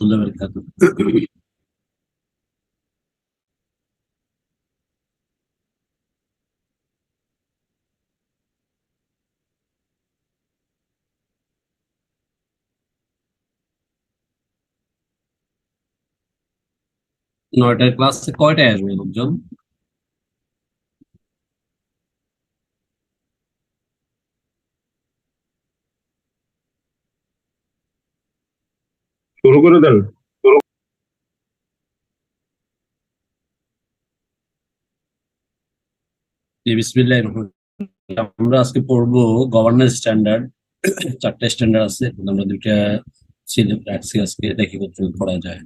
الله وبركاته. নয়টার ক্লাসে কয়টায় আসবে লোকজন? শুরু করে দেন। জি, বিসমিল্লাহির রহমানির রহিম। আমরা আজকে পড়বো গভর্নেন্স স্ট্যান্ডার্ড। চারটা স্ট্যান্ডার্ড আছে, আমরা দুইটা ছিল রাখছি, আজকে দেখি কতটুকু পড়া যায়।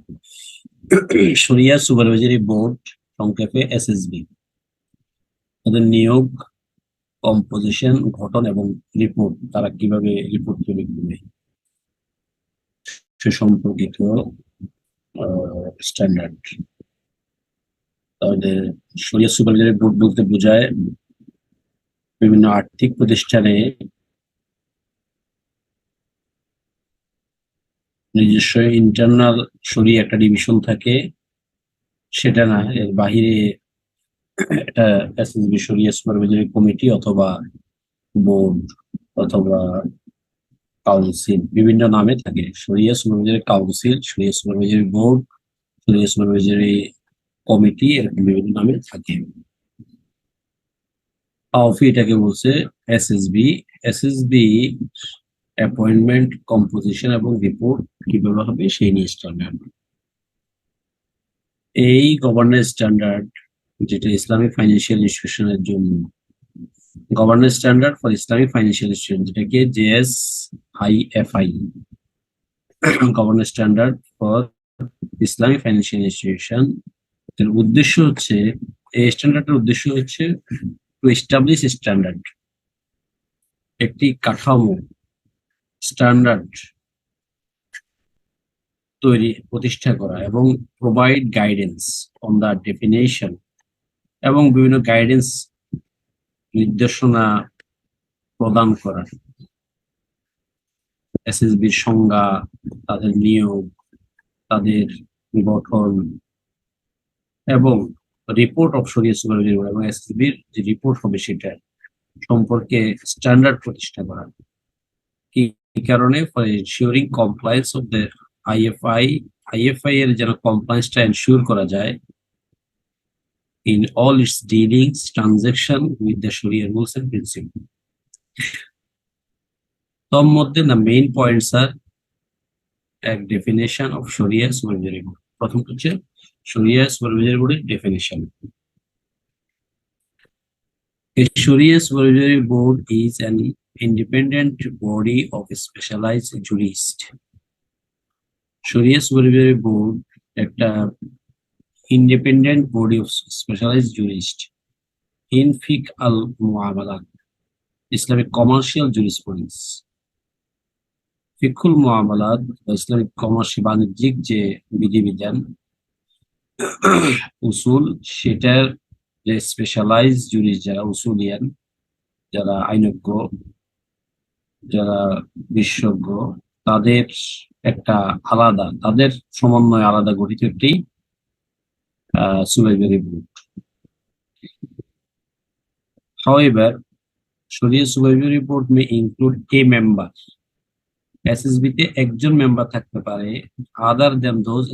শরিয়া সুপারভাইজারি বোর্ড, সংক্ষেপে এসএসবি, তাদের নিয়োগ, কম্পোজিশন, গঠন এবং রিপোর্ট, তারা কিভাবে রিপোর্ট তৈরি করবে সে সম্পর্কিত স্ট্যান্ডার্ড। তাহলে শরিয়া সুপারভাইজারি বোর্ড বলতে বোঝায় বিভিন্ন আর্থিক প্রতিষ্ঠানে নিজস্ব ইন্টারনাল শরিয়া একটা ডিভিশন থাকে, সেটা না, এর বাহিরে এটা এসএসবি শরিয়া সুপারভাইজারি কমিটি অথবা বোর্ড অথবা কাউন্সিল বিভিন্ন নামে থাকে। শরিয়া সুপারভাইজারি কাউন্সিল, শরিয়া সুপারভাইজারি বোর্ড, শরিয়া সুপারভাইজারি কমিটি, এরকম বিভিন্ন নামে থাকে। আওফি এটাকে বলছে এসএসবি। এসএসবি অ্যাপয়েন্টমেন্ট, কম্পোজিশন এবং রিপোর্ট কিভাবে হবে সেই নিয়ে স্ট্যান্ডার্ড। এই গভর্নেন্স স্ট্যান্ডার্ড, যেটা ইসলামিক ফাইন্যান্সিয়াল ইনস্টিটিউশনের জন্য, governance standard for Islamic financial institution, যেটাকে JSIFI, governance standard for Islamic financial institution, এর উদ্দেশ্য হচ্ছে, এই স্ট্যান্ডার্ডের উদ্দেশ্য হচ্ছে টু এস্টাবলিশ স্ট্যান্ডার্ড, একটি কাঠামো, স্ট্যান্ডার্ড তৈরি প্রতিষ্ঠা করা এবং provide guidance on the definition, এবং বিভিন্ন গাইডেন্স নির্দেশনা প্রদান করা, এসএসবির সংজ্ঞা, তাদের নিয়োগ, তাদের গঠন এবং রিপোর্ট অফ শরিয়া সুপারভাইজারি এবং এসএসবির যে রিপোর্ট হবে সেটা সম্পর্কে স্ট্যান্ডার্ড প্রতিষ্ঠা করা। কি কারণে? For ensuring compliance of the IFI এর যেন কমপ্লায়েন্সটা এনশিওর করা যায় in all its dealings, transaction with the Sharia rules and principles. তোর মধ্যে the main points are a definition of Sharia supervisory board. প্রথম হচ্ছে Sharia supervisory board এর definition. A Sharia supervisory board is an independent body of specialized jurists. Sharia supervisory board একটা independent body of specialized jurists in fiqh al-muamalat, Islamic commercial jurisprudence. ফিকহুল মুআমালাত বা Islamic commercial বাণিজ্যিক যে বিধিবিধান, উসুল, সেটার যে specialise jurist, যারা উসুলিয়ান, যারা আইনজ্ঞ, যারা বিশেষজ্ঞ, তাদের একটা আলাদা, তাদের সমন্বয়ে আলাদা গঠিত একটি supervisory board. However, Sharia Supervisory Board may include a member. SSB তে একজন মেম্বার থাকতে পারে, আদার দেন দোজ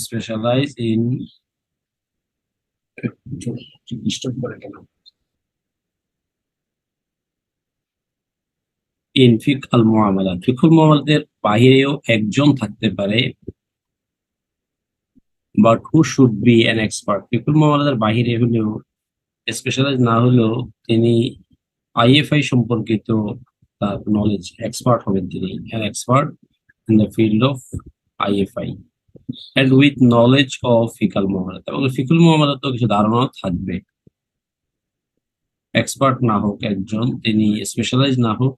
স্পেশালাইজ in ডিস্টার্ব করে কেন, ইন ফিকহ আল মুআমালাত, ফিকহুল মুআমালাতের বাহিরেও একজন থাকতে পারে, but who should be an expert. ফিকহুল মুআমালাতের বাহিরে হলেও, স্পেশালাইজ না হলেও, তিনি আইএফআই সম্পর্কিত তার নলেজ, এক্সপার্ট হবেন তিনি, an expert in the field of IFI and with knowledge of ফিকহুল মুআমালাত, এবং ফিকহুল মুআমালাতেও কিছু ধারণা থাকবে। এক্সপার্ট না হোক একজন, তিনি স্পেশালাইজ না হোক,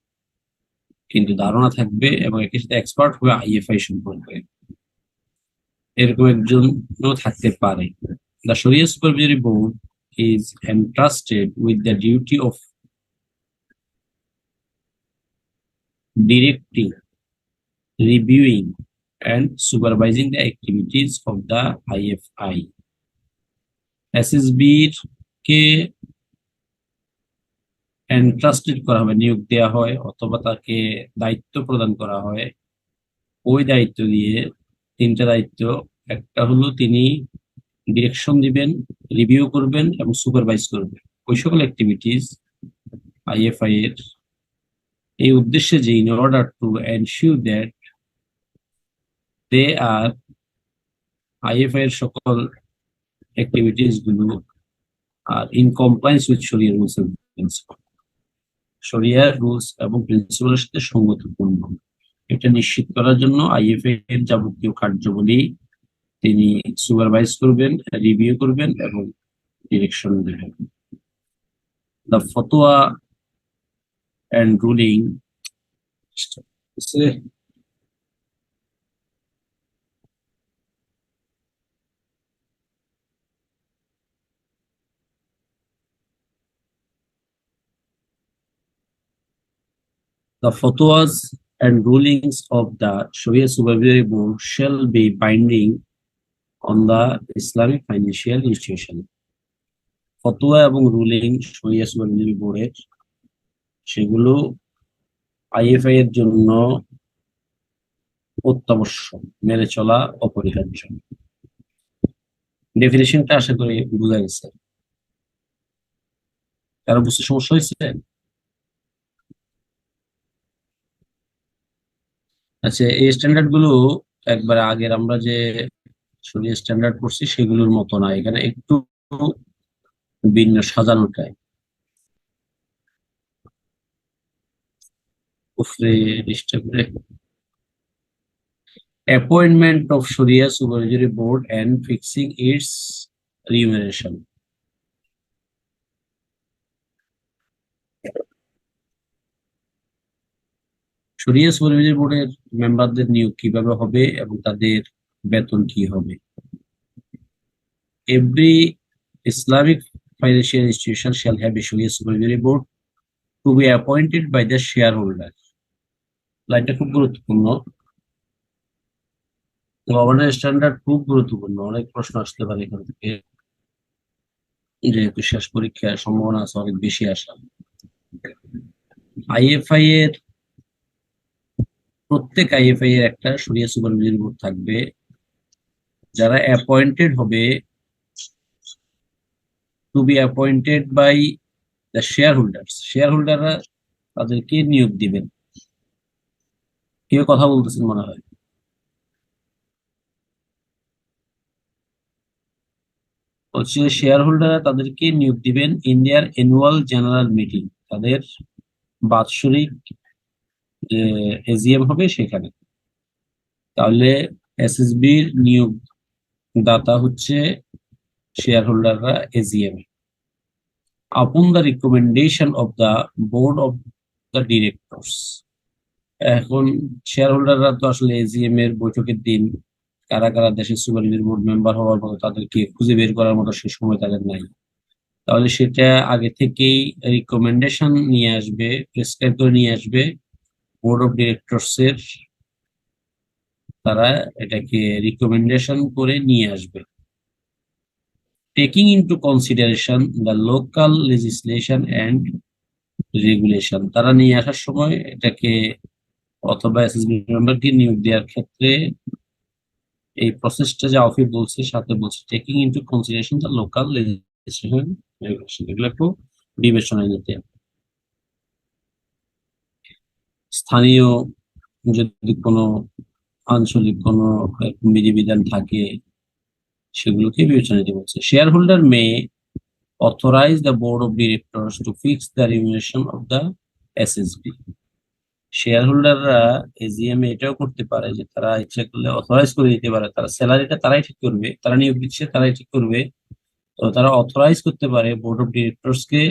কিন্তু ধারণা থাকবে এবং একই সাথে এক্সপার্ট হবে আইএফআই সম্পর্কে, এরকম একজনও থাকতে পারে। The Sharia Supervisory Board is entrusted with the duty of directing, reviewing, and supervising the activities of the IFI. SSB K entrusted করা হবে, নিয়োগ দেওয়া হয় অথবা তাকে দায়িত্ব প্রদান করা হয়। ওই দায়িত্ব দিয়ে তিনটা দায়িত্ব, একটা হলো তিনি ডিরেকশন দিবেন, রিভিউ করবেন এবং সুপারভাইজ করবেন ওই সকল অ্যাক্টিভিটিস আইএফআই এর, এই উদ্দেশ্যে যে in order to ensure that they are IFI এর সকল অ্যাক্টিভিটিস গুলো are in compliance with Sharia rules and principal, শরিয়ার রুলস এবং প্রিন্সিপালের সাথে সঙ্গতিপূর্ণ। এটা নিশ্চিত করার জন্য আইএফআই এর যাবতীয় কার্যাবলী তিনি সুপারভাইজ করবেন, রিভিউ করবেন এবং ডিরেকশন দেবেন। দ্য ফতোয়া and ruling the fatwas and rulings of the Sharia Supervisory Board shall be binding on the Islamic financial institution. ফতোয়া এবং রুলিং শরিয়া সুপারভিসরি বোর্ডের, সেগুলো আইএফআই এর জন্য অত্যাবশ্যক, মেনে চলা অপরিহার্য। ডেফিনেশনটা আশা করি বোঝা গেছে। কারো বুঝতে সমস্যা হয়েছে? আচ্ছা, এই স্ট্যান্ডার্ড গুলো একবার আগের আমরা যে শরিয়া স্ট্যান্ডার্ড পড়ছি সেগুলোর মতো না, এখানে একটু ভিন্ন সাজানোটাই। উপরে ডিস্টার্ব করে appointment of Sharia Supervisory Board and fixing its remuneration. শরিয়া সুপারভিসরি বোর্ডের মেম্বারদের নিয়োগ কিভাবে হবে এবং তাদের বেতন কি হবে? Every Islamic financial institution shall have a Sharia Supervisory Board to be appointed by the shareholder. লাইনটা খুব গুরুত্বপূর্ণ। গভর্নেন্স স্ট্যান্ডার্ড খুব গুরুত্বপূর্ণ, অনেক প্রশ্ন আসতে পারে এখান থেকে, যেহেতু শেষ পরীক্ষার সম্ভাবনা আছে অনেক বেশি আসা। আইএফআই এর প্রত্যেক আইএফআই এর একটা শরিয়া সুপারভিসরি বোর্ড থাকবে, যারা অ্যাপয়েন্টেড হবে to be appointed by the shareholders. শেয়ার হোল্ডাররা তাদেরকে নিয়োগ দিবেন। কেউ কথা বলতেছেন মনে হয়। হচ্ছে শেয়ার হোল্ডাররা তাদেরকে নিয়োগ দিবেন in their annual general meeting, তাদের বাৎসরিক যে এজিএম হবে সেখানে। তাহলে এসএসবির নিয়োগ দাতা হচ্ছে শেয়ার হোল্ডাররা AGM upon the recommendation of the board of the directors. এখন শেয়ার হোল্ডাররা তো আসলে এজিএম এর বৈঠকের দিন কারা কারা দেশের সুপারভিসরি বোর্ড মেম্বার হওয়ার মতো তাদেরকে খুঁজে বের করার মতো সে সময় তাদের নাই। তাহলে সেটা আগে থেকেই রিকমেন্ডেশন নিয়ে আসবে, প্রেসক্রাইব করে নিয়ে আসবে বোর্ড অফ ডিরেক্টরস এর, তারা এটাকে রিকমেন্ডেশন করে নিয়ে আসবে। Taking into consideration the local legislation and regulation, তারা নিয়ে আসার সময় এটাকে অথবা এসএসবি মেম্বারকে নিয়োগ দেওয়ার ক্ষেত্রে এই প্রসেসটা যে আউফি বলছে সাথে বলছে taking into consideration the local legislation regulation, এগুলো একটু বিবেচনায় নিতে। স্থানীয় যদি কোনো আঞ্চলিক কোনো বিধিবিধান থাকে সেগুলোকে বিবেচনা নিতে বলছে। Share holder May authorize the board of directors to fix the remuneration of the SSB. Share হোল্ডাররা এজিএম এটাও করতে পারে যে তারা ইচ্ছা করলে অথরাইজ করে দিতে পারে, তারা স্যালারিটা তারাই ঠিক করবে, তারা নিয়োগ দিচ্ছে তারাই ঠিক করবে। তো তারা অথরাইজ করতে পারে বোর্ড অফ ডিরেক্টরস কে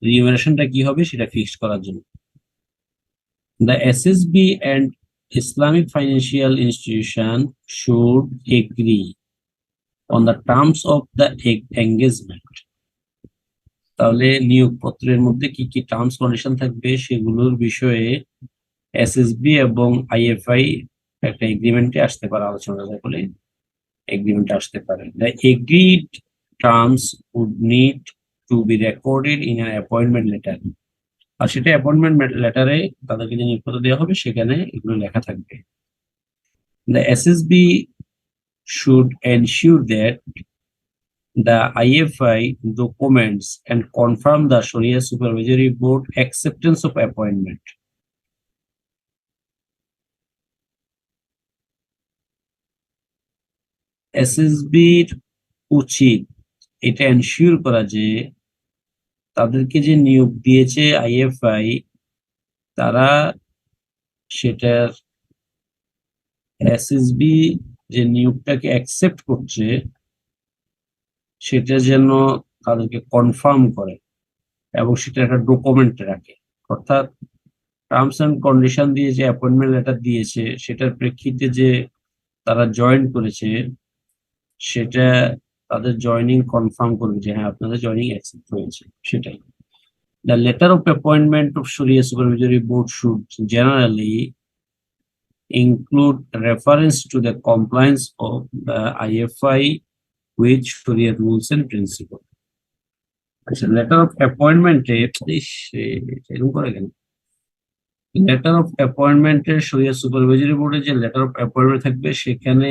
রিমিউনারেশনটা কি হবে সেটা ফিক্স করার জন্য। The SSB and Islamic financial institution should agree on the terms of the engagement. তাহলে নিয়োগপত্রের মধ্যে কি কি টার্মস কন্ডিশন থাকবে সেগুলোর বিষয়ে এসএসবি এবং আইএফআই একটা এগ্রিমেন্টে আসতে পারে, আলোচনা করে এগ্রিমেন্টে আসতে পারে। The agreed terms would need to be recorded in an appointment letter. আর সেটা অ্যাপয়েন্টমেন্ট লেটারে তাদেরকে যে নিয়োগপত্র দেওয়া হবে সেখানে এগুলো লেখা থাকবে। The SSB should ensure that the IFI documents and confirm the Shariah Supervisory Board acceptance of appointment. এসএসবির উচিত এটা এনশিওর করা যে তাদেরকে যে নিয়োগ দিয়েছে আইএফআই, তারা সেটার এসএসবি যে নিয়োগটাকে অ্যাকসেপ্ট করছে সেটা যেন তাদেরকে কনফার্ম করে এবং সেটা একটা ডকুমেন্ট রাখে। অর্থাৎ টার্মস এন্ড কন্ডিশন দিয়ে যে অ্যাপয়েন্টমেন্ট লেটার দিয়েছে সেটার প্রেক্ষিতে যে তারা জয়েন করেছে সেটা তাদের জয়েনিং কনফার্ম করবে যে হ্যাঁ আপনাদের জয়েনিং অ্যাকসেপ্ট হয়েছে, সেটাই। The letter of appointment of Shariah Supervisory Board should generally include reference to the compliance of the IFI with Shariah rules and principles. আচ্ছা, লেটার অফ অ্যাপয়েন্টমেন্টে এরকম করে কেন? লেটার অফ অ্যাপয়েন্টমেন্টের শরিয়া সুপারভাইজারি বোর্ডে যে লেটার অফ অ্যাপয়েন্টমেন্ট থাকবে সেখানে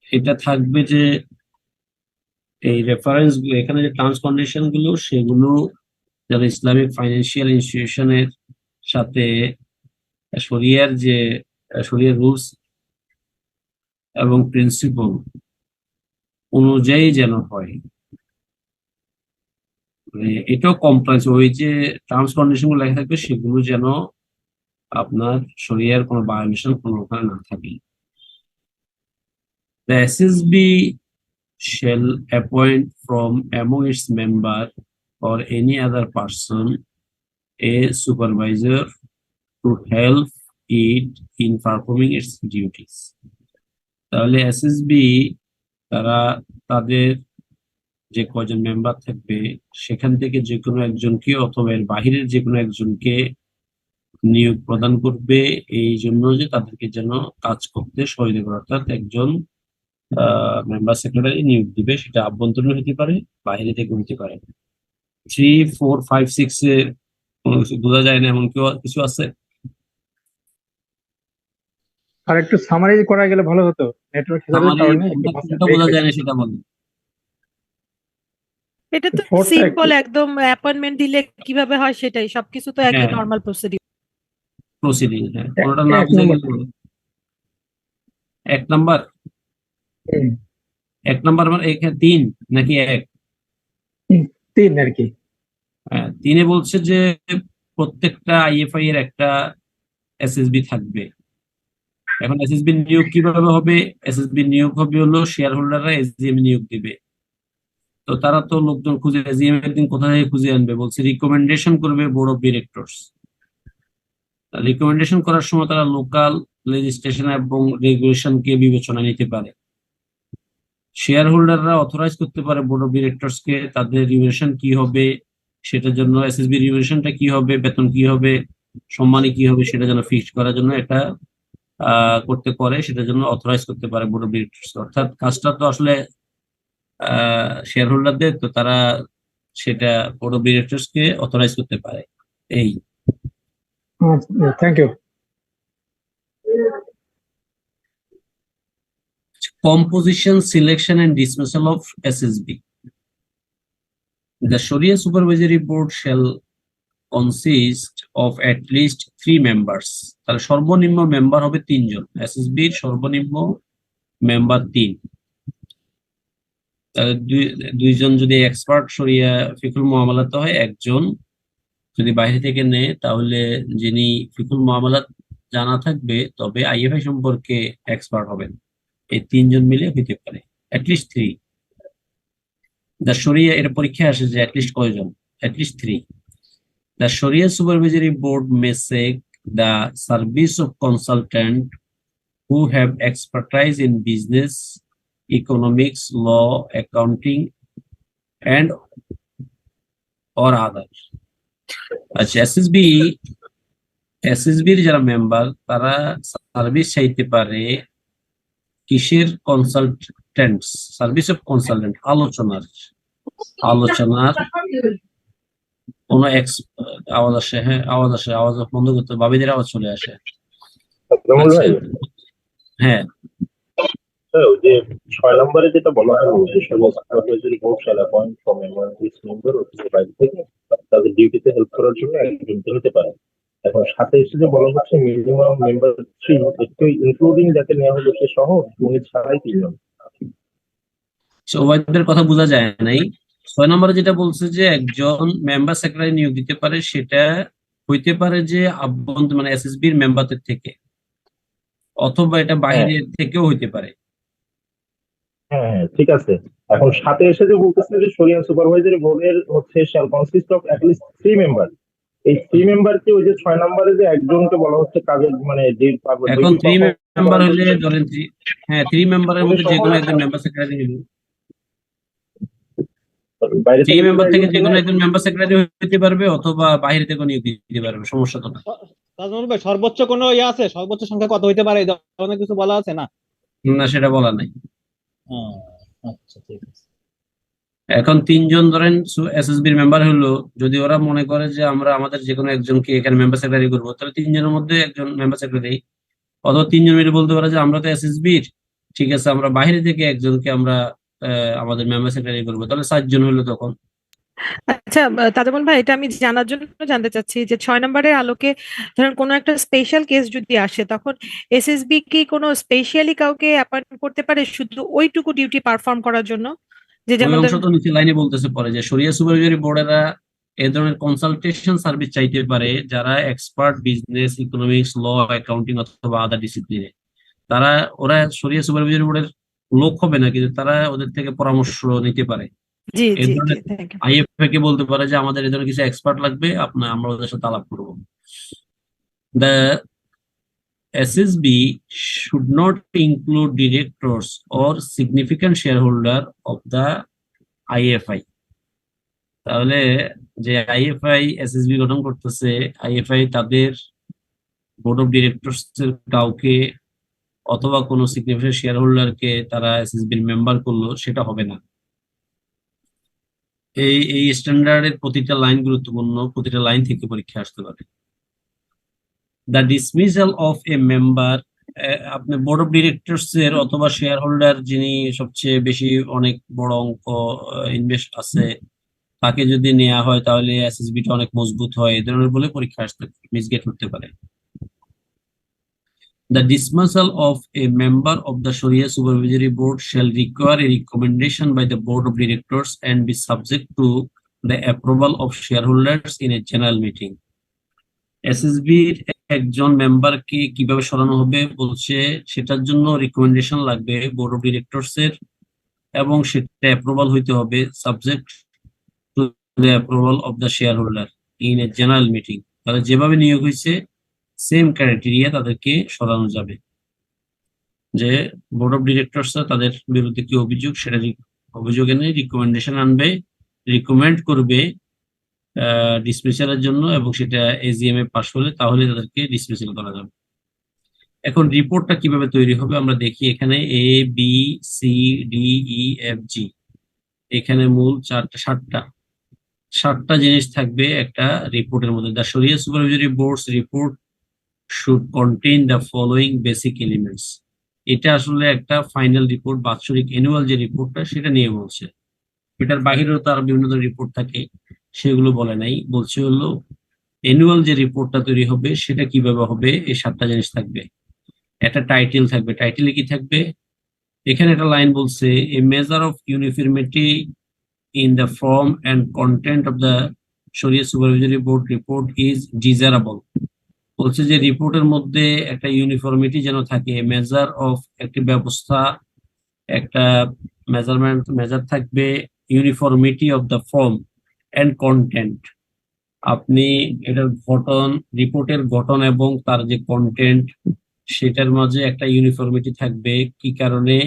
এটা থাকবে যে এই রেফারেন্স গুলো, এখানে যে টার্মস কন্ডিশন গুলো সেগুলো যারা ইসলামিক ফাইন্যান্সিয়াল ইনস্টিটিউশনের সাথে শরিয়ার যে শরিয়ার রুলস এবং প্রিন্সিপল অনুযায়ী যেন হয়। এটাও কমপ্লায়েন্স, ওই যে টার্মস কন্ডিশন গুলো লেখা থাকবে সেগুলো যেন আপনার শরিয়ার কোনো ভায়োলেশন কোনো ওখানে না থাকে। The SSB shall appoint from among its member or any other person a supervisor to help it in performing its duties. তাহলে এসএসবি তারা তাদের যে কজন মেম্বার থাকবে সেখান থেকে যে কোনো একজনকে অথবা এর বাহিরের যে কোনো একজনকে নিয়োগ প্রদান করবে, এই জন্য যে তাদেরকে যেন কাজ করতে সহযোগিতা করে। অর্থাৎ একজন মেম্বার সেক্রেটারি নিয়োগ দিবে, সেটা আভ্যন্তরীণ হতে পারে বাইরে থেকে হতে পারে। 3, 4, 5, 6 এ কোনো কিছু বোঝা যায় না এমন কিছু আছে? আর একটু সামারাইজ করা গেলে ভালো হতো, নেটওয়ার্ক হেজারের কারণে একটু ভাষা কোনটা বোঝা যায় না সেটা বলেন। এটা তো ফোরটা সিম্পল, একটু একদম অ্যাপয়েন্টমেন্ট দিলে কিভাবে হয় সেটাই, সবকিছু তো একই হ্যাঁ, নরমাল প্রসিডিউর। প্রসিডিং, হ্যাঁ, এক কোনটা না এক বুঝে নম্বর। গেলে 1 নাম্বার। হুম, 1 নাম্বার মানে এখানে 3 নাকি 1? 3 আর কি। হ্যাঁ, 3 এ বলছে যে প্রত্যেকটা আইএফআই এর একটা এসএসবি থাকবে। এখন এসএসবি নিয়োগ কিভাবে হবে? এসএসবি নিয়োগ হবে হলো শেয়ার হোল্ডাররা এসজিএম নিয়োগ দিবে। তো তারা তো লোকজন খুঁজে এসজিএম এর দিন কোথা থেকে খুঁজে আনবে? বলছে রিকমেন্ডেশন করবে বোর্ড অফ ডিরেক্টরস। রিকমেন্ডেশন করার সময় তারা লোকাল লেজিসলেশন এবং রেগুলেশনকে বিবেচনায় নিতে পারে। শেয়ার হোল্ডাররা অথরাইজ করতে পারে বোর্ড অফ ডিরেক্টরস কে তাদের রিমিউনারেশন কি হবে, সেটার জন্য এসএসবি রিমিউনারেশনটা কি হবে, বেতন কি হবে, সম্মানী কি হবে, সেটা যেন ফিক্সড করার জন্য এটা করতে পারে, সেটার জন্য অথরাইজ করতে পারে বোর্ড অফ ডিরেক্টরস। অর্থাৎ কাজটা তো আসলে শেয়ার হোল্ডারদের, তো তারা সেটা বোর্ড অফ ডিরেক্টরস কে অথরাইজ করতে পারে। এই thank you. composition, selection and dismissal of SSB. The Shariah Supervisory Board shall consist of at least 3 members. তাহলে সর্বনিম্ন মেম্বার হবে 3 জন। এসএসবি এর সর্বনিম্ন মেম্বার 3। তাহলে দুইজন যদি এক্সপার্ট শরিয়া ফিকুল মুআমালাত হয়, একজন যদি বাইরে থেকে নেয় তাহলে যিনি ফিকুল মুআমালাত জানা থাকবে তবে আইএফআই সম্পর্কে এক্সপার্ট হবেন। এই 3 জন মিলে হইতে পারে অ্যাটলিস্ট 3। দ্য শরিয়া, এটা পরীক্ষায় আসে যে অ্যাটলিস্ট কয়জন? অ্যাটলিস্ট 3। দ্য শরিয়া supervisory board may seek the service of consultant who have expertise in business, economics, law, accounting, and or other. আচ্ছা, এসএসবির যারা মেম্বার তারা সার্ভিস চাইতে পারে কিসের? কনসালটেন্টস, সার্ভিস অফ কনসালটেন্ট, আলোচনার কোন আওয়াজ আসে, হ্যাঁ আওয়াজ আসে, আওয়াজ বন্ধ করতে, বাবিদের আওয়াজ চলে আসে। আচ্ছা, হ্যাঁ ওই যে 6 নম্বরে যেটা বলা হলো যে supervisory board shall appoint from among its member ও বাইরে থেকে তাদের ডিউটিতে হেল্প করার জন্য একজন হতে পারে। এখন সাথে এসে যে বলা হচ্ছে মিনিমাম মেম্বার 3, একটু ইনক্লুডিং যাকে নেওয়া হলো সে সহ উনি ছাড়াই 3 জন। ওয়াইদের কথা বোঝা যায় নাই। 6 নম্বরে যেটা বলছে যে একজন মেম্বার সেক্রেটারি নিয়োগ দিতে পারে, সেটা হইতে পারে যে আভ্যন্তর মানে এসএসবির মেম্বারদের থেকে, অথবা এটা বাইরের থেকেও হইতে পারে। হ্যাঁ ঠিক আছে। এখন সাথে এসে যে বলতেছে যে শরিয়া সুপারভাইজারি বোর্ডের হচ্ছে shall consist of at least 3 member, এই 3 মেম্বারকে ওই যে 6 নম্বরে যে একজনকে বলা হচ্ছে কাজের মানে এখন 3 মেম্বার হলে ধরেন 3 মেম্বারের মধ্যে যে কোনো একজন মেম্বার সেক্রেটারি হলো, বাইরে 3 মেম্বার থেকে যে কোনো একজন মেম্বার সেক্রেটারি হতে পারবে, অথবা বাইরে থেকে নিয়োগ দিতে পারবে, সমস্যা তো না। তাজমুল ভাই, সর্বোচ্চ কোনো আছে? সর্বোচ্চ সংখ্যা কত হইতে পারে? এই ধরনের কিছু বলা আছে না? না, সেটা বলা নাই। আচ্ছা ঠিক আছে। এখন 3 জন ধরেন এসএসবির মেম্বার হলো, যদি ওরা মনে করে যে আমরা আমাদের যে কোনো একজনকে এখানে মেম্বার সেক্রেটারি করবো, তাহলে 3 জনের মধ্যে একজন মেম্বার সেক্রেটারি, অথবা 3 জন মিলে বলতে পারে যে আমরা তো এসএসবির, ঠিক আছে আমরা বাইরে থেকে একজনকে আমরা আমাদের মেম্বার সেক্রেটারি করবো, তাহলে 4 জন হলো তখন। আচ্ছা, তাজমল ভাই, এটা আমি জানার জন্য জানতে চাচ্ছি যে 6 নম্বরের আলোকে ধরেন কোনো একটা স্পেশাল কেস যদি আসে, তখন এসএসবি কি কোনো স্পেশালি কাউকে অ্যাপয়েন্ট করতে পারে শুধু ওইটুকু ডিউটি পারফর্ম করার জন্য? যে ওই যেমন অংশ তো নিচে লাইনে বলতেছে পরে যে শরিয়া সুপারভাইজারি বোর্ডেরা এই ধরনের কনসালটেশন সার্ভিস চাইতে পারে যারা এক্সপার্ট বিজনেস, ইকোনমিক্স, ল, অ্যাকাউন্টিং অথবা আদার ডিসিপ্লিনে। ওরা শরিয়া সুপারভাইজারি বোর্ডের লোক হবে না, কিন্তু তারা ওদের থেকে পরামর্শ নিতে পারে। জি এই জি জি, ধরনের থ্যাংক ইউ। আইএফএ কে বলতে পারে যে আমাদের এই ধরনের কিছু এক্সপার্ট লাগবে, আমরা ওদের সাথে আলাপ করবো। The SSB should not include directors or significant shareholder of the IFI. তাহলে যে আইএফআই এসএসবি গঠন করতেছে, আইএফআই তাদের বোর্ড অফ ডিরেক্টরস এর কাউকে অথবা কোনো সিগনিফিকেন্ট শেয়ার হোল্ডারকে তারা এসএসবির মেম্বার করলো, সেটা হবে না। এই স্ট্যান্ডার্ডের প্রতিটা লাইন গুরুত্বপূর্ণ, প্রতিটা লাইন থেকে পরীক্ষা আসতে পারে। The dismissal of a member, আপনি বোর্ড অফ ডিরেক্টরস এর অথবা শেয়ার হোল্ডার যিনি সবচেয়ে বেশি অনেক বড় অঙ্ক ইনভেস্ট আছে, তাকে যদি নেওয়া হয় তাহলে এসএসবিটা অনেক মজবুত হয়, এই ধরনের বলে পরীক্ষা আসতে মিসগেট করতে পারে। The dismissal of a member of the Shariah Supervisory Board shall require a recommendation by the Board of Directors and be subject to the approval of shareholders in a general meeting. এসএসবির একজন মেম্বারকে কিভাবে সরানো হবে বলছে, সেটার জন্য recommendation লাগবে board of directors এর, এবং সেটা অ্যাপ্রুভাল হইতে হবে subject to the approval of the share holder in a general meeting. তাহলে যেভাবে নিয়োগ হয়েছে সেম ক্রাইটেরিয়া তাদেরকে সরানো যাবে। যে বোর্ড অফ ডিরেক্টরস তাদের বিরুদ্ধে কি অভিযোগ, সেটা অভিযোগ এনে রিকমেন্ডেশন আনবে, রিকমেন্ড করবে ডিসমিসালের জন্য, এবং সেটা এজিএম এ পাস হলে তাহলে তাদেরকে ডিসমিসাল করা যাবে। এখন রিপোর্টটা কিভাবে তৈরি হবে আমরা দেখি। এখানে A B C D E F G, এখানে মূল 7টা জিনিস থাকবে একটা রিপোর্টের মধ্যে। দ্য শরিয়া supervisory boards report should contain the following basic elements. এটা আসলে একটা ফাইনাল রিপোর্ট, বাৎসরিক অ্যানুয়াল যে রিপোর্টটা সেটা নিয়ে বলছে। এটার বাহিরেও তার বিভিন্ন ধরনের রিপোর্ট থাকে, সেগুলো বলে নাই। বলছে হলো অ্যানুয়াল যে রিপোর্টটা তৈরি হবে সেটা কিভাবে হবে, এই 7টা জিনিস থাকবে। একটা টাইটেল থাকবে, টাইটেলে কি থাকবে, এখানে একটা লাইন বলছে a measure of uniformity in the form and content of the Sharia Supervisory Board report is desirable. বলছে যে রিপোর্টের মধ্যে একটা ইউনিফর্মিটি যেন থাকে, মেজার অফ একটি ব্যবস্থা, একটা মেজার থাকবে, uniformity of the form and content. আপনি এটার গঠন, রিপোর্টের গঠন এবং তার যে কন্টেন্ট, সেটার মাঝে একটা ইউনিফর্মিটি থাকবে। কি কারণে?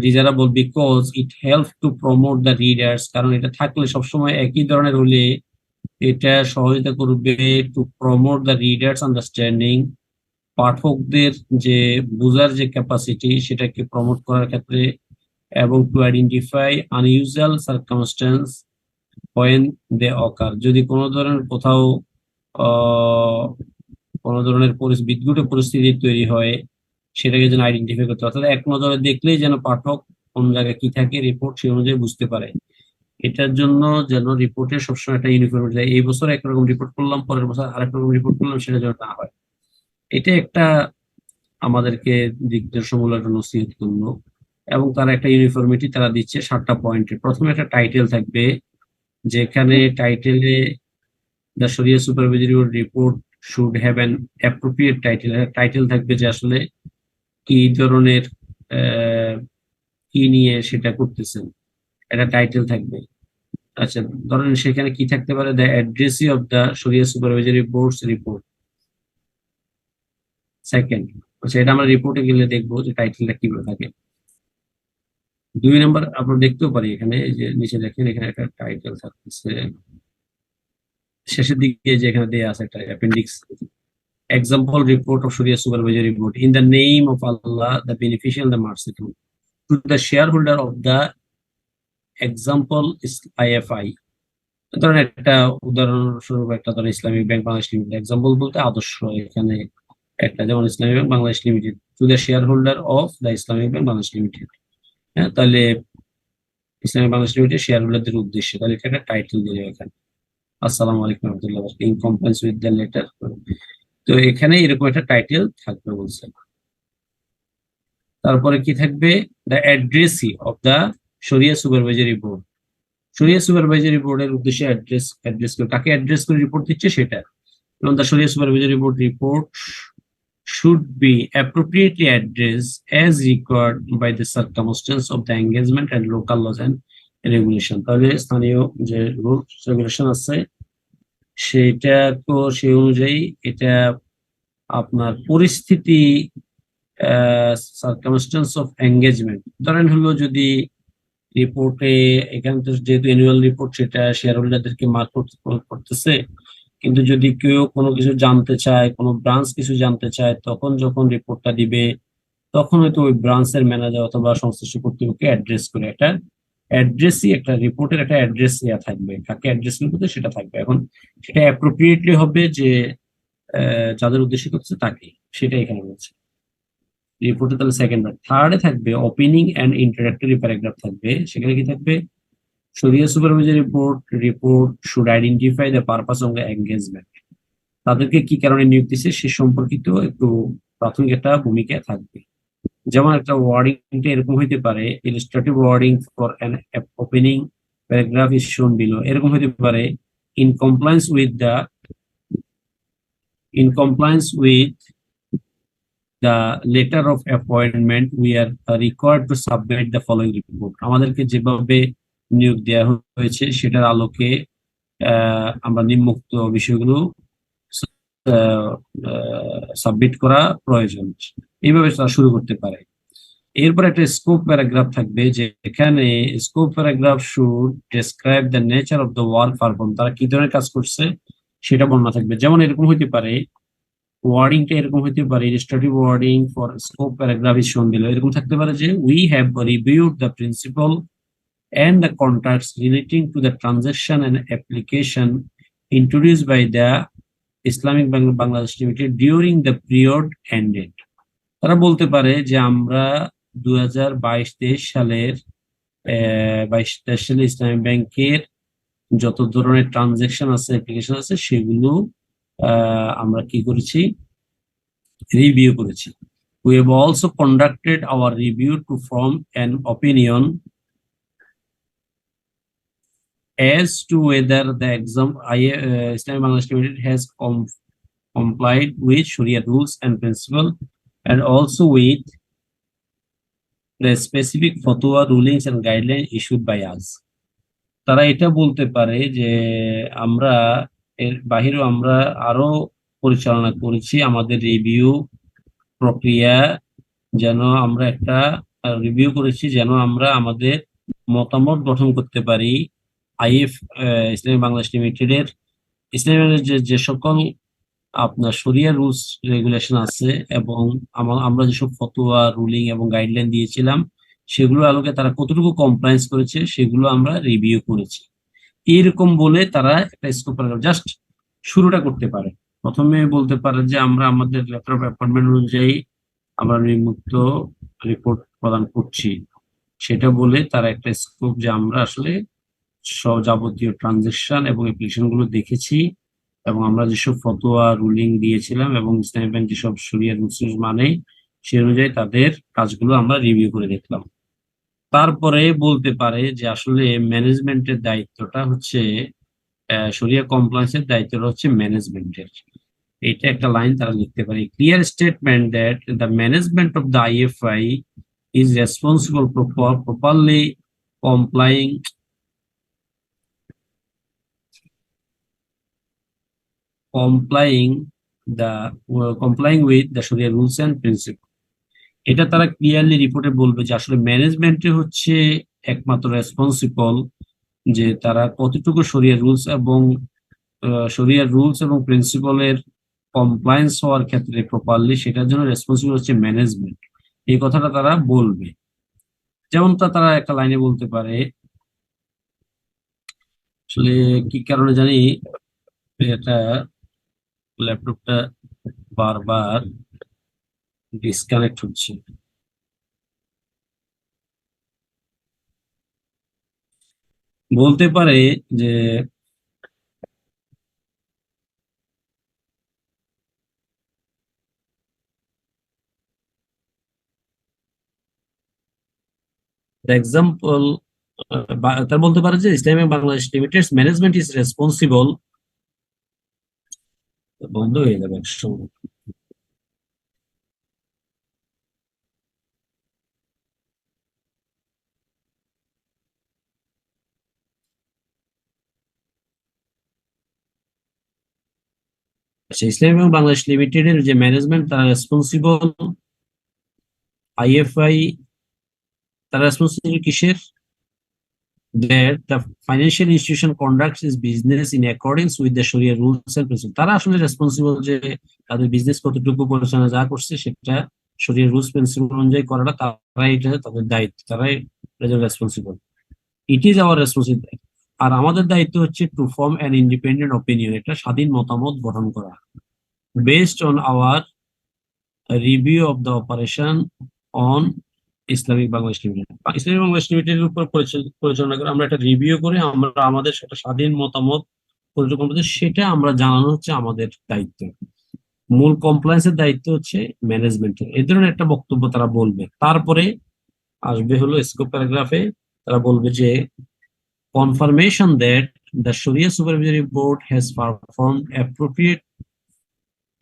Desirable because it help to promote the readers, কারণ এটা থাকলে সবসময় একই ধরনের হলে এটা সহযোগিতা করবে two promote the readers understanding, পাঠকদের যে বোঝার যে ক্যাপাসিটি সেটাকে প্রমোট করার ক্ষেত্রে, এবং to identify unusual circumstances when they occur, যদি কোনো ধরনের কোথাও কোনো ধরনের বিদ্যুৎ পরিস্থিতি তৈরি হয় সেটাকে যেন আইডেন্টিফাই করতে, অর্থাৎ এক নজরে দেখলেই যেন পাঠক কোন জায়গায় কি থাকে রিপোর্ট সেই অনুযায়ী বুঝতে পারে। এটার জন্য যেন রিপোর্টের সবসময় একটা ইউনিফর্ম যায়, এই বছর একরকম রিপোর্ট করলাম, পরের বছর আরেক রকম রিপোর্ট করলাম, সেটা যেন না হয়। এটা একটা আমাদেরকে দিক নির্দেশমূলক একটা নসিহত করলো, এবং তারা একটা ইউনিফর্মিটি তারা দিচ্ছে 7টা পয়েন্টে। প্রথমে একটা টাইটেল থাকবে, যেখানে টাইটেলে দ্য শরিয়া supervisory report should have an appropriate title. Title থাকবে যে আসলে কি ধরনের কি নিয়ে সেটা করতেছেন, একটা টাইটেল থাকবে। আচ্ছা, ধরেন সেখানে কি থাকতে পারে, দ্য অ্যাড্রেসি অফ দ্য শরিয়া সুপারভাইজারি বোর্ডস রিপোর্ট সেকেন্ড। আচ্ছা, এটা আমরা রিপোর্টে গেলে দেখবো যে টাইটেলটা কিভাবে থাকে। 2 নম্বর আমরা দেখতেও পারি এখানে, এই যে নিচে দেখেন এখানে একটা টাইটেল থাকতেছে শেষের দিকে, যে এখানে দেয়া আছে একটা appendix, example report of Sharia supervisory board in the name of Allah the beneficial the merciful to the shareholder of the example IFI. ধরেন একটা উদাহরণস্বরূপ একটা ধরেন Islamic bank Bangladesh limited, example বলতে আদর্শ, এখানে একটা যেমন Islamic bank Bangladesh limited to the shareholder of the Islamic bank Bangladesh limited. হ্যাঁ, তাহলে ইসলামিক বাংলাদেশ লিমিটেড শেয়ার হোল্ডারদের উদ্দেশ্যে, তাহলে এটা একটা টাইটেল দিলে এখানে আসসালামু আলাইকুম রহমতুল্লাহ in compliance with the letter. তো এখানে এরকম একটা টাইটেল থাকবে বলছে। তারপরে কি থাকবে, দ্য অ্যাড্রেসি অফ দ্য শরিয়া সুপারভাইজারি বোর্ড। শরিয়া সুপারভাইজারি বোর্ডের উদ্দেশ্যে অ্যাড্রেস করে কাকে অ্যাড্রেস করে রিপোর্ট দিচ্ছে সেটা, এবং দ্য শরিয়া supervisory board report should be appropriately addressed as required by the circumstance of the engagement and local laws and regulation। তাহলে স্থানীয় যে রুলস রেগুলেশন আছে সেটা তো সেই অনুযায়ী এটা আপনার পরিস্থিতি, সার্কামস্টেন্স অফ এঙ্গেজমেন্ট, ধরেন হলো যদি রিপোর্টে এখানে তো যেহেতু অ্যানুয়াল রিপোর্ট সেটা শেয়ার হোল্ডারদেরকে মার্ক করতেছে, কিন্তু যদি কেউ কোনো কিছু জানতে চায়, কোনো ব্রাঞ্চ কিছু জানতে চায়, তখন যখন রিপোর্টটা দিবে তখন হয়তো ওই ব্রাঞ্চের ম্যানেজার অথবা সংশ্লিষ্ট কর্তৃপক্ষকে অ্যাড্রেস করে একটা অ্যাড্রেসই একটা রিপোর্টের একটা অ্যাড্রেস দেওয়া থাকবে, কাকে অ্যাড্রেস করতে সেটা থাকবে। এখন সেটা অ্যাপ্রোপ্রিয়েটলি হবে যে যাদের উদ্দেশ্য করছে তাকে, সেটা এখানে বলছে রিপোর্টে। তাহলে সেকেন্ড বার। থার্ডে থাকবে ওপেনিং অ্যান্ড ইন্ট্রোডাক্টরি প্যারাগ্রাফ থাকবে, সেখানে কি থাকবে, শরিয়া supervisory board report should identify the purpose of the engagement, তাদেরকে কি কারণে নিয়োগ দিচ্ছে সে সম্পর্কিত একটু প্রাথমিক একটা ভূমিকা থাকবে। যেমন একটা ওয়ার্ডিংটা এরকম হইতে পারে, illustrative wording for an opening paragraph is shown below, এরকম হইতে পারে, in compliance with the letter of appointment we are required to submit the following report, আমাদেরকে যেভাবে নিয়োগ দেওয়া হয়েছে সেটার আলোকে আমরা নিম্নোক্ত বিষয়গুলো সাবমিট করা প্রয়োজন, এইভাবে তারা শুরু করতে পারে। এরপর একটা স্কোপ প্যারাগ্রাফ থাকবে, যে এখানে scope paragraph should describe the nature of the work perform, তারা কি ধরনের কাজ করছে সেটা বর্ণনা থাকবে। যেমন এরকম হইতে পারে, ওয়ার্ডিংটা এরকম হইতে পারে, illustrative wording for scope paragraph is shown below, এরকম থাকতে পারে যে we have reviewed the principal and the contracts relating to the transaction and application introduced by the Islamic Bank Bangladesh Limited during the period ended। তারা বলতে পারে যে আমরা 2022-23 সালের 22-23 সালে ইসলামিক ব্যাংকের যত ধরনের ট্রানজাকশন আছে, অ্যাপ্লিকেশন আছে, সেগুলো আমরা কি করেছি, রিভিউ করেছি। We have also conducted our review to form an opinion as to whether the Islamic Bangladesh Limited has complied with Sharia rules and principles, and also with the specific fatwa rulings and guidelines issued by us। তারা এটা বলতে পারে যে আমরা এর বাহিরেও আমরা আরো পরিচালনা করেছি আমাদের রিভিউ প্রক্রিয়া, যেন আমরা একটা রিভিউ করেছি যেন আমরা আমাদের মতামত গঠন করতে পারি আইএফ ইসলামী বাংলাদেশ লিমিটেডের ইসলামের যে সকল আপনার শরিয়া রুলস রেগুলেশন আছে এবং আমরা যেসব ফতোয়া রুলিং এবং গাইডলাইন দিয়েছিলাম সেগুলোর আলোকে তারা কতটুকু কমপ্লায়েন্স করেছে সেগুলো আমরা রিভিউ করেছি। এরকম বলে তারা একটা স্কোপ জাস্ট শুরুটা করতে পারে। প্রথমে বলতে পারে যে আমরা আমাদের লেটার অফ অ্যাপয়েন্টমেন্ট অনুযায়ী আমরা নিম্নোক্ত রিপোর্ট প্রদান করছি, সেটা বলে তারা একটা স্কোপ যে আমরা আসলে সব যাবতীয় ট্রানজেকশন এবং অ্যাপ্লিকেশন গুলো দেখেছি এবং আমরা যেসব ফতোয়া রুলিং দিয়েছিলাম এবং ইসলামী ব্যাংক যেসব শরিয়া রুলস মানে সেই অনুযায়ী তাদের কাজগুলো আমরা রিভিউ করে দেখলাম। তারপরে বলতে পারে যে আসলে ম্যানেজমেন্টের দায়িত্বটা হচ্ছে শরিয়া কমপ্লায়েন্সের দায়িত্বটা হচ্ছে ম্যানেজমেন্টের। এটা একটা লাইন তারা লিখতে পারে, clear statement that the management of the IFI is responsible for properly complying complying with the Sharia rules and principles. এটা তারা ক্লিয়ারলি রিপোর্টে বলবে যে আসলে ম্যানেজমেন্টে হচ্ছে একমাত্র রেসপন্সিবল যে তারা কতটুকু শরিয়ার রুলস এবং প্রিন্সিপালের কমপ্লায়েন্স হওয়ার ক্ষেত্রে প্রপারলি সেটার জন্য রেসপন্সিবল হচ্ছে ম্যানেজমেন্ট। এই কথাটা তারা বলবে। যেমনটা তারা একটা লাইনে বলতে পারে, আসলে কি কারণে জানি এটা ল্যাপটপটা বারবার ডিসকানেক্ট হচ্ছে। বলতে পারে যে the example তার বলতে পারে যে ইসলামী Bangladesh limited management is responsible, বন্ধ হয়ে যাবে একসঙ্গে। আচ্ছা, ইসলামী ব্যাংক বাংলাদেশ লিমিটেডের যে ম্যানেজমেন্ট তারা রেসপন্সিবল, আইএফআই তারা রেসপন্সিবল কিসের, that the financial institution conducts its business in accordance with the Sharia rules and principles. তারা আসলে রেসপন্সিবল যে তাদের বিজনেস কতটুকু পরিচালনা যা করছে সেটা শরিয়া রুলস প্রিন্সিপল অনুযায়ী করাটা তারাই এটা তাদের দায়িত্ব, তারাই responsible. It is our responsibility. আর আমাদের দায়িত্ব হচ্ছে to form an independent opinion, একটা স্বাধীন মতামত গঠন করা, based on our review of the operation on Islamic Bangladesh limited. Islamic Bangladesh লিমিটেডের উপর পরিচালনা করে আমরা একটা রিভিউ করে আমরা আমাদের একটা স্বাধীন মতামত পরিচালনা করতে, সেটা আমরা জানানো হচ্ছে আমাদের দায়িত্ব। মূল কমপ্লায়েন্সের দায়িত্ব হচ্ছে ম্যানেজমেন্টের। এই ধরনের একটা বক্তব্য তারা বলবে। তারপরে আসবে হলো স্কোপ প্যারাগ্রাফে তারা বলবে যে confirmation that the Sharia Supervisory Board has performed appropriate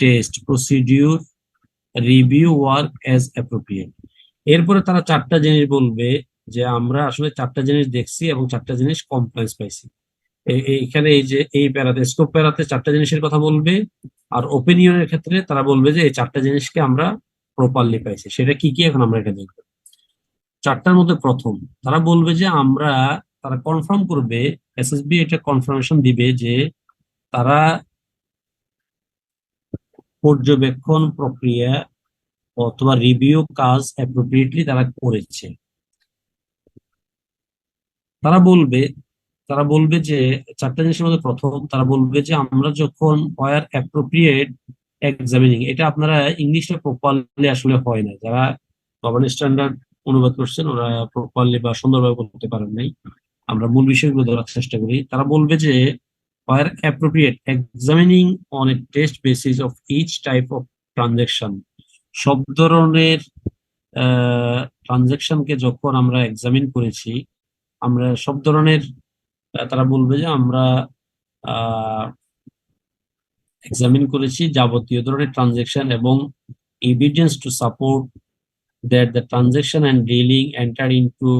test procedure review work as appropriate. এরপরে তারা চারটা জিনিস বলবে যে আমরা আসলে চারটা জিনিস দেখছি এবং চারটা জিনিস কমপ্লায়েন্স পাইছি। এখানে এই যে এই প্যারাতে স্কোপ প্যারাতে চারটা জিনিসের কথা বলবে, আর ওপিনিয়নের ক্ষেত্রে তারা বলবে যে এই চারটা জিনিসকে আমরা প্রপারলি পাইছি। সেটা কি কি এখন আমরা এটা দেখব। চারটার মধ্যে প্রথম তারা বলবে যে তারা কনফার্ম করবে, এসএসবি এটা কনফার্মেশন দিবে যে তারা পর্যবেক্ষণ প্রক্রিয়া অথবা রিভিউ কাজ অ্যাপ্রোপ্রিয়েটলি তারা করেছে। তারা বলবে যে চারটা জিনিসের মধ্যে প্রথম তারা বলবে যে আমরা যখন ওয়ার অ্যাপ্রোপ্রিয়েট এক্সামিনিং, এটা আপনারা ইংলিশটা প্রপারলি আসলে হয় না, যারা গভর্নমেন্ট স্ট্যান্ডার্ড অনুবাদ করছেন ওরা প্রপারলি বা সুন্দরভাবে করতে পারেন নাই, আমরা মূল বিষয়গুলো ধরার চেষ্টা করি। তারা বলবে যে were appropriate examining on a test basis of each type of transaction, সব ধরনের ট্রানজাকশনকে যখন আমরা এক্সামিন করেছি, আমরা সব ধরনের তারা বলবে যে আমরা এক্সামিন করেছি যাবতীয় ধরনের ট্রানজাকশন এবং evidence to support that the transaction and dealing entered into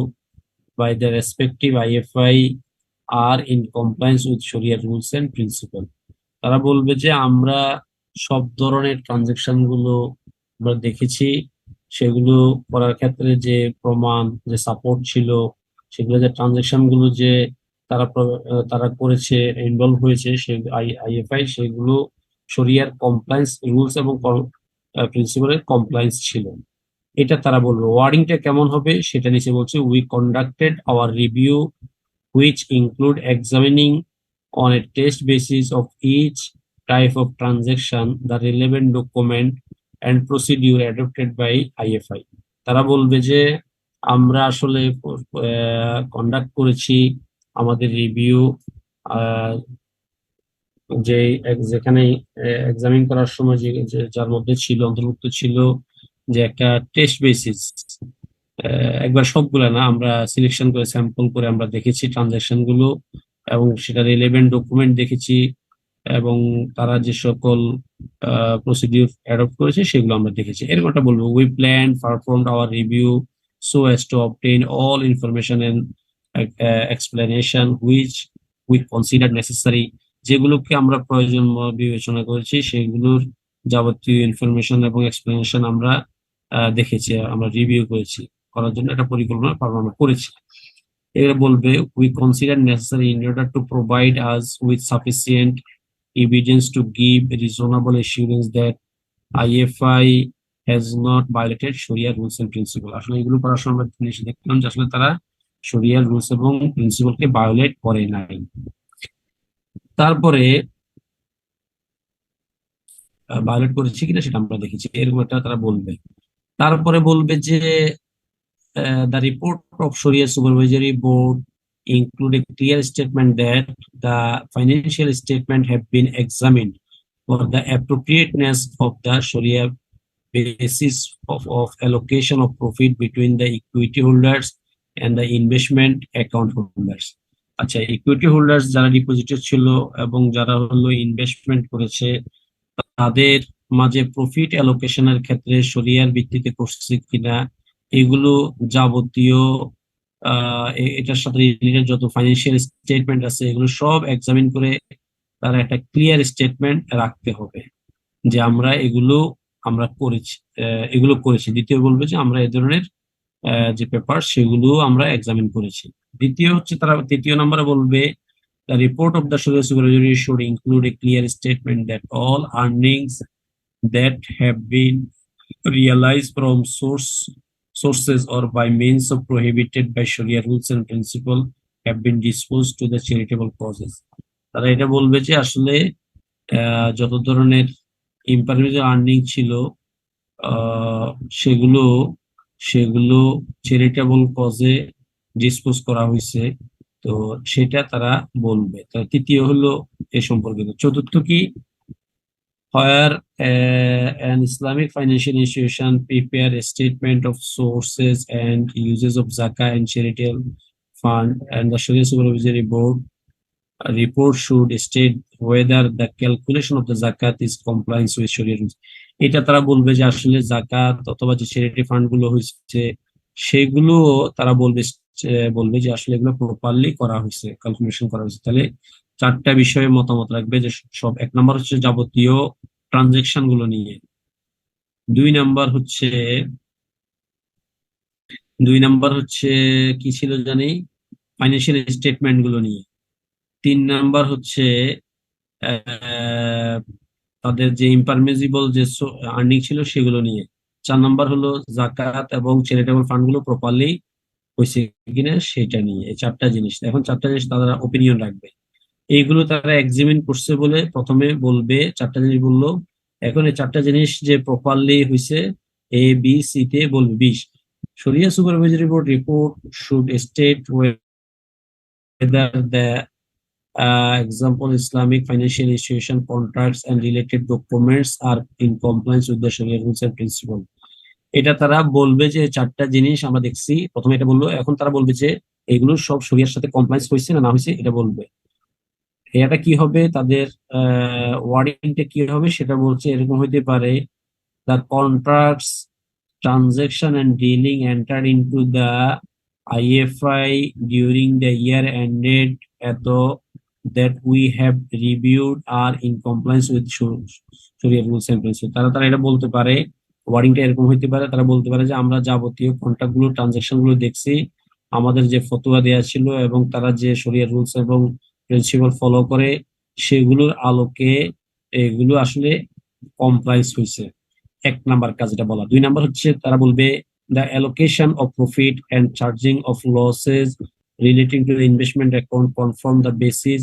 by the respective IFI are in compliance with Sharia rules and principles. তারা বলবে যে আমরা সব ধরনের ট্রানজাকশন গুলো আমরা দেখেছি সেগুলো করার ক্ষেত্রে যে প্রমাণ, যে সাপোর্ট ছিল, সেগুলো যে ট্রানজেকশন গুলো যে তারা করেছে, ইনভলভ হয়েছে, সে আইএফআই, সেগুলো শরিয়ার কমপ্লায়েন্স রুলস এবং প্রিন্সিপালের কমপ্লায়েন্স ছিল। এটা তারা বলবে। ওয়ার্ডিংটা কেমন হবে সেটা নিচে বলছে, we conducted our review which include examining on a test basis of each type of transaction the relevant document and procedure adopted by IFI। তারা বলবে যে আমরা আসলে কন্ডাক্ট করেছি আমাদের রিভিউ, যে যেখানে এক্সামিন করার সময় যার মধ্যে ছিল, অন্তর্ভুক্ত ছিল যে একটা টেস্ট বেসিস, একবার সবগুলা না, আমরা সিলেকশন করে স্যাম্পল করে আমরা দেখেছি ট্রানজাকশন গুলো, এবং সেটা রিলেভেন্ট ডকুমেন্ট দেখেছি, এবং তারা যে সকল প্রসিডিউর অ্যাডপ্ট করেছে সেগুলো আমরা দেখেছি। এরকম একটা বলবো, we plan performed our review so as to obtain all information and explanation which we consider necessary. যেগুলোকে আমরা প্রয়োজন বিবেচনা করেছি সেগুলোর যাবতীয় ইনফরমেশন এবং এক্সপ্লেনেশন আমরা দেখেছি, আমরা রিভিউ করেছি, করার জন্য একটা পরিকল্পনা আমরা করেছি। এরা বলবে, we consider necessary in order to provide us with sufficient evidence to give reasonable assurance that IFI has not violated Sharia rules and principle। আসলে এগুলো করার সময় আমরা জিনিস দেখলাম যে আসলে তারা শরিয়া রুলস এবং প্রিন্সিপালকে ভায়োলেট করে নাই। তারপরে ভায়োলেট করেছে কিনা সেটা আমরা দেখেছি, এরকম একটা তারা বলবে। তারপরে বলবে যে the report of Sharia Supervisory Board include a clear statement that the financial statement have been examined for the appropriateness of the Sharia basis of allocation of profit between the equity holders and the investment account holders। আচ্ছা, equity holders যারা depositor ছিল এবং যারা হলো investment করেছে, তাদের মাঝে profit অ্যালোকেশনের ক্ষেত্রে শরিয়ার ভিত্তিতে করছে কিনা, এগুলো যাবতীয় এটার সাথে রিলেটেড যত ফাইন্যান্সিয়াল স্টেটমেন্ট আছে এগুলো সব এক্সামিন করে তারা একটা ক্লিয়ার স্টেটমেন্ট রাখতে হবে যে আমরা আমরা করেছি। দ্বিতীয় বলবে যে আমরা এই ধরনের যে পেপার সেগুলো আমরা এক্সামিন করেছি। তৃতীয় নম্বরে বলবে, the report of the Sharia Supervisory should include a clear statement that all earnings that have been realized from sources or by means of prohibited by Sharia rules and principle have been disposed to the charitable causes। তারা এটা বলবে যে আসলে যত ধরনের ইম্পারমিজেবল earning ছিল সেগুলো সেগুলো চ্যারিটেবল কজে ডিসপোজ করা হয়েছে, তো সেটা তারা বলবে। তৃতীয় হলো এ সম্পর্কিত। চতুর্থ কি, where an Islamic financial institution prepare a statement of sources and uses of zakah and charitable fund, and the Sharia Supervisory Board report should state whether the calculation of the zakat is compliance with Sharia rules। এটা তারা বলবে যে আসলে জাকাত অথবা যে charity fund গুলো হয়েছে সেগুলো তারা বলবে যে আসলে এগুলো প্রপারলি করা হয়েছে, ক্যালকুলেশন করা হয়েছে। তাহলে চারটা বিষয়ে মতামত রাখবে, যে সব। এক নম্বর হচ্ছে যাবতীয় ট্রানজেকশন গুলো নিয়ে, দুই নাম্বার হচ্ছে কি ছিল জানি, ফাইন্যান্সিয়াল স্টেটমেন্ট গুলো নিয়ে, তিন নাম্বার হচ্ছে তাদের যে ইম্পারমিজিবল যে আর্নিং ছিল সেগুলো নিয়ে, চার নাম্বার হলো জাকাত এবং চ্যারিটেবল ফান্ড গুলো প্রপারলি হয়েছে কিনা সেটা নিয়ে। এই চারটা জিনিস, এখন চারটা জিনিস তারা ওপিনিয়ন রাখবে। এইগুলো তারা এক্সামিন করছে বলে প্রথমে বলবে, চারটা জিনিস বললো। এখন এই চারটা জিনিস যে প্রপারলি হয়েছে এ বি সি তে বলবে 20। শরিয়া supervisory board report should state whether the example Islamic financial institution contracts and related documents are in compliance with the Sharia rules and principle। এটা তারা বলবে যে চারটা জিনিস আমরা দেখছি, প্রথমে এটা বললো, এখন তারা বলবে যে এগুলো সব শরিয়ার সাথে কমপ্লায়েন্স হয়েছে না হয়েছে এটা বলবে। এটা কি হবে, তাদের ওয়ার্ডিংটা কি হবে সেটা বলছে এরকম হইতে পারে, the contracts transaction and dealing entered into the IFI during the year ended that we have reviewed are in compliance with Sharia rules and principles। তারা এটা বলতে পারে ওয়ার্ডিংটা এরকম হইতে পারে, তারা বলতে পারে যে আমরা যাবতীয় কন্ট্রাক্ট গুলো, ট্রানজাকশন গুলো দেখছি, আমাদের যে ফতোয়া দেয়া ছিল এবং তারা যে শরিয়া রুলস এবং প্রিন্সিপাল ফলো করে সেগুলোর আলোকে এগুলো আসলে কমপ্লাইন্স হয়েছে। এক নাম্বার কাজ এটা বলা। 2 নাম্বার হচ্ছে তারা বলবে the allocation of profit and charging of losses relating to the investment account conform the basis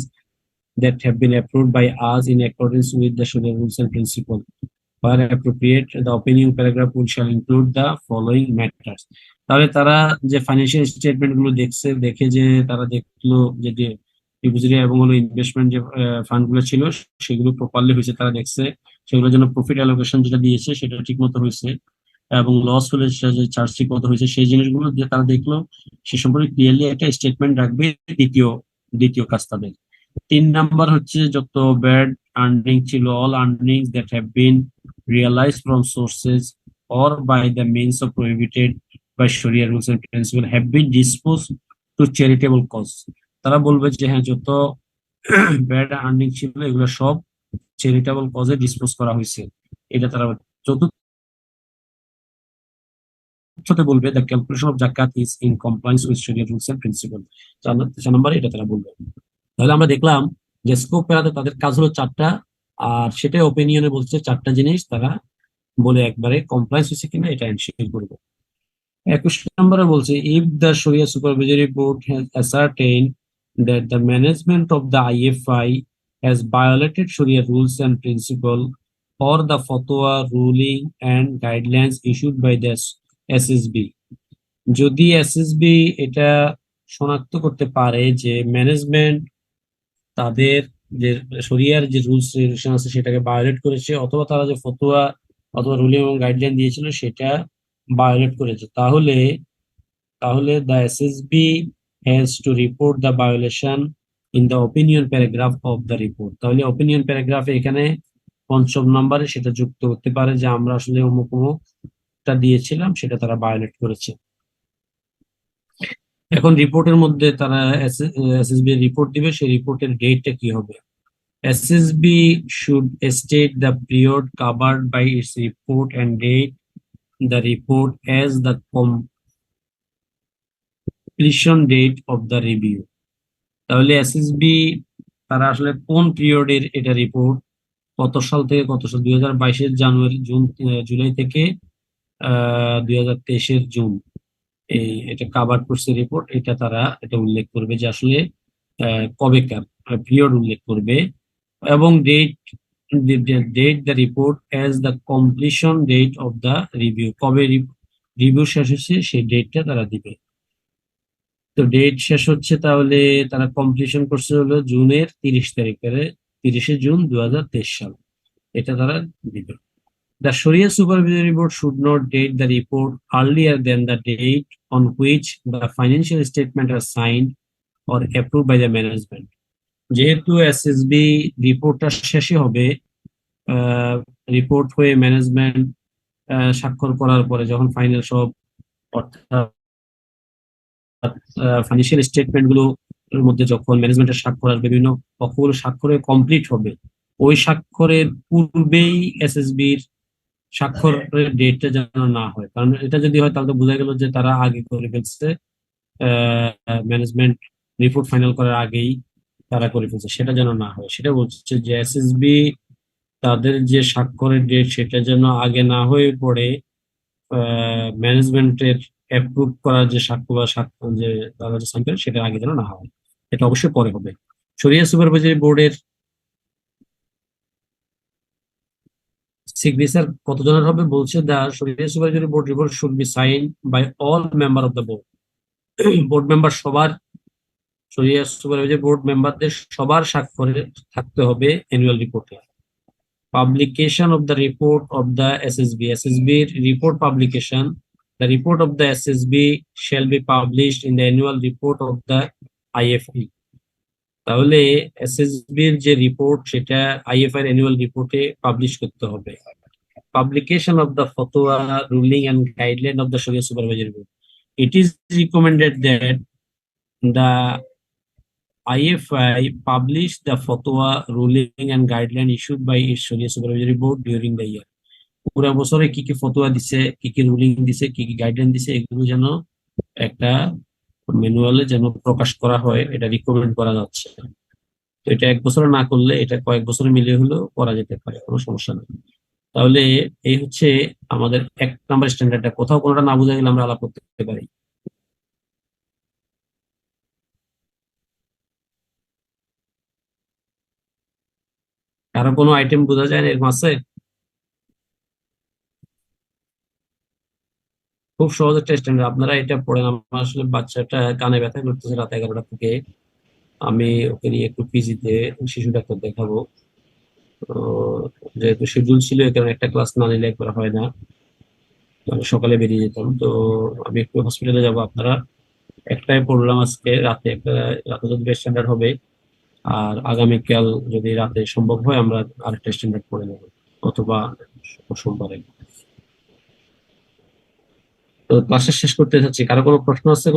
that have been approved by us in accordance with the Sharia rules and principles. Where appropriate, the opening paragraph shall include the following matters. তাহলে তারা যে financial statement গুলো দেখছে, দেখে যে তারা দেখলো যে ডিপোজিটরি এবং হলো ইনভেস্টমেন্ট যে ফান্ড গুলো ছিল সেগুলো প্রপারলি হয়েছে, তারা দেখছে সেগুলোর জন্য প্রফিট অ্যালোকেশন যেটা দিয়েছে সেটা ঠিক মতো হয়েছে, এবং লস হলে সেটা যে চার্জ ঠিক মতো হয়েছে, সেই জিনিসগুলো যে তারা দেখলো সে সম্পর্কে ক্লিয়ারলি একটা স্টেটমেন্ট রাখবে। দ্বিতীয় দ্বিতীয় কাজ তাদের। 3 নাম্বার হচ্ছে যত ব্যাড আর্নিং ছিল, all earnings that have been realized from sources or by the means of prohibited by Sharia rules and principles have been disposed to charitable cause. তারা বলবে যে হ্যাঁ, যত ব্যাড আর্নিং ছিল এগুলো সব চ্যারিটেবল কজে ডিসপোজ করা হয়েছে। এটা তারা চতুর্থতে বলবে দ্য ক্যালকুলেশন অফ জাকাত is in compliance with Sharia rules and principle. 4 নম্বরে এটা তারা বলবে। তাহলে আমরা দেখলাম যে স্কোপ পেরাতে তাদের কাজ হলো 4টা, আর সেটাই ওপিনিয়নে বলছে 4টা জিনিস তারা বলে একবারে কমপ্লায়েন্স হয়েছে কিনা এটা এনশিওর করবে। 21 নম্বরে বলছে ইফ দ্য শরিয়া supervisory board has ascertain that the management of the IFI has violated Sharia rules and principle or the fatwa ruling and guidelines issued by the SSB. যদি এসএসবি এটা শনাক্ত করতে পারে যে ম্যানেজমেন্ট তাদের যে শরিয়ার যে রুলস রেগুলেশন আছে সেটাকে ভায়োলেট করেছে, অথবা তারা যে ফতোয়া অথবা রুলিং এবং গাইডলাইন দিয়েছিল সেটা ভায়োলেট করেছে, তাহলে তাহলে the SSB has to report the violation in the opinion paragraph of the report. তাহলে ওপিনিয়ন প্যারাগ্রাফে এখানে 5ম নম্বরে সেটা যুক্ত করতে পারে যে আমরা আসলে অমুক অমুকটা দিয়েছিলাম, সেটা তারা ভায়োলেট করেছে। এখন রিপোর্টের মধ্যে তারা এসএসবি রিপোর্ট দিবে, সেই রিপোর্টের ডেটটা কি হবে? SSB should state the period covered by its report and date the report as the completion date of the review. তাহলে এসএসবি তারা আসলে কোন পিরিয়ডের এটা রিপোর্ট, কত সাল থেকে কত সাল, 2022-এর জানুয়ারি, জুলাই থেকে 2023-এর জুন, এটা কাভার করছে রিপোর্ট, এটা তারা এটা উল্লেখ করবে যে আসলে কবেকার পিরিয়ড উল্লেখ করবে, এবং date the report as the completion date of the review, কবে রিভিউ শেষ হচ্ছে সেই ডেটটা তারা দিবে। তো ডেট শেষ হচ্ছে, তাহলে তারা কমপ্লিশন করছে হলো জুনের 30 তারিখে, 30শে জুন 2023 সাল, এটা তারা দিবে। The Sharia Supervisory Board should not date the report earlier than the date on which the financial statement are signed or approved by the management. যেহেতু এসএসবি রিপোর্টটা শেষে হবে, রিপোর্ট হয়ে ম্যানেজমেন্ট স্বাক্ষর করার পরে যখন ফাইনাল সব অর্থাৎ ফাইন্যান্সিয়াল স্টেটমেন্ট গুলোর মধ্যে যখন ম্যানেজমেন্টের স্বাক্ষর আসবে, বিভিন্ন পক্ষগুলো স্বাক্ষরে কমপ্লিট হবে, ওই স্বাক্ষরের পূর্বেই এসএসবির স্বাক্ষরের ডেটটা যেন না হয়, কারণ এটা যদি হয় তাহলে তো বোঝা গেল যে তারা আগে করে ফেলছে, ম্যানেজমেন্ট রিপোর্ট ফাইনাল করার আগেই তারা করে ফেলছে, সেটা যেন না হয়। সেটা বলছে যে এসএসবি তাদের যে স্বাক্ষরের ডেট সেটা যেন আগে না হয়ে পড়ে ম্যানেজমেন্টের অ্যাপ্রুভ করার যে সাক্ষ্য বা সাক্ষ্য যে তারা যে সাইন করে সেটা আগে যেন না হয়, এটা অবশ্যই পরে হবে। শরিয়া সুপারভাইজারি বোর্ডের সিগনেচার কতজনের হবে বলছে, the Shariah supervisory board report should be sign by all member of the board. Board member সবার, শরিয়া সুপারভাইজারি বোর্ড মেম্বারদের সবার স্বাক্ষরে থাকতে হবে অ্যানুয়াল রিপোর্টে। Publication of the report of the SSB. SSB report publication. The report of the SSB shall be published in the annual report of the IFE. তাহলে SSB এর যে report সেটা আইএফআই এর অ্যানুয়াল রিপোর্টে পাবলিশ করতে হবে। Publication of the fatwa, ruling and guideline of the Sharia Supervisory Board. It is recommended that the IFI publish the fatwa, ruling and guideline issued by its Sharia Supervisory Board during the year. পুরো বছরে কি কি ফতোয়া দিছে, কি কি ruling দিছে, কি কি গাইডলাইন দিছে, এগুলো যেন একটা ম্যানুয়ালে যেন প্রকাশ করা হয়, এটা রিকমেন্ড করা যাচ্ছে। তো এটা এক বছরে না করলে এটা কয়েক বছরে মিলিয়ে হলেও করা যেতে পারে, কোনো সমস্যা নেই। তাহলে এই হচ্ছে আমাদের 1 নাম্বার স্ট্যান্ডার্ডটা। কোথাও কোনোটা না বোঝা গেলে আমরা আলাপ করতে পারি। কারো কোনো আইটেম বোঝা যায় না এর মাঝে? খুব সহজ একটা স্ট্যান্ডার্ড, আপনারা এটা পড়েন। আমার আসলে বাচ্চাটা কানে ব্যথা করতেছে রাত 11টা থেকে, আমি ওকে নিয়ে একটু পিজিতে শিশু ডাক্তার দেখাবো। তো যেহেতু শিডিউল ছিল, এই কারণে একটা ক্লাস না নিলে একবার হয় না। তো আমি সকালে বেরিয়ে যেতাম, তো আমি একটু হসপিটালে যাব। আপনারা একটাই পড়লাম আজকে রাতে, একটা রাতে যদি স্ট্যান্ডার্ড হবে, আর আগামীকাল যদি রাতে সম্ভব হয় আমরা আরেকটা স্ট্যান্ডার্ড পড়ে নেব, অথবা সোমবারে। তো ক্লাসটা শেষ করতে চাচ্ছি। কারো কোনো প্রশ্ন আছে? কোনো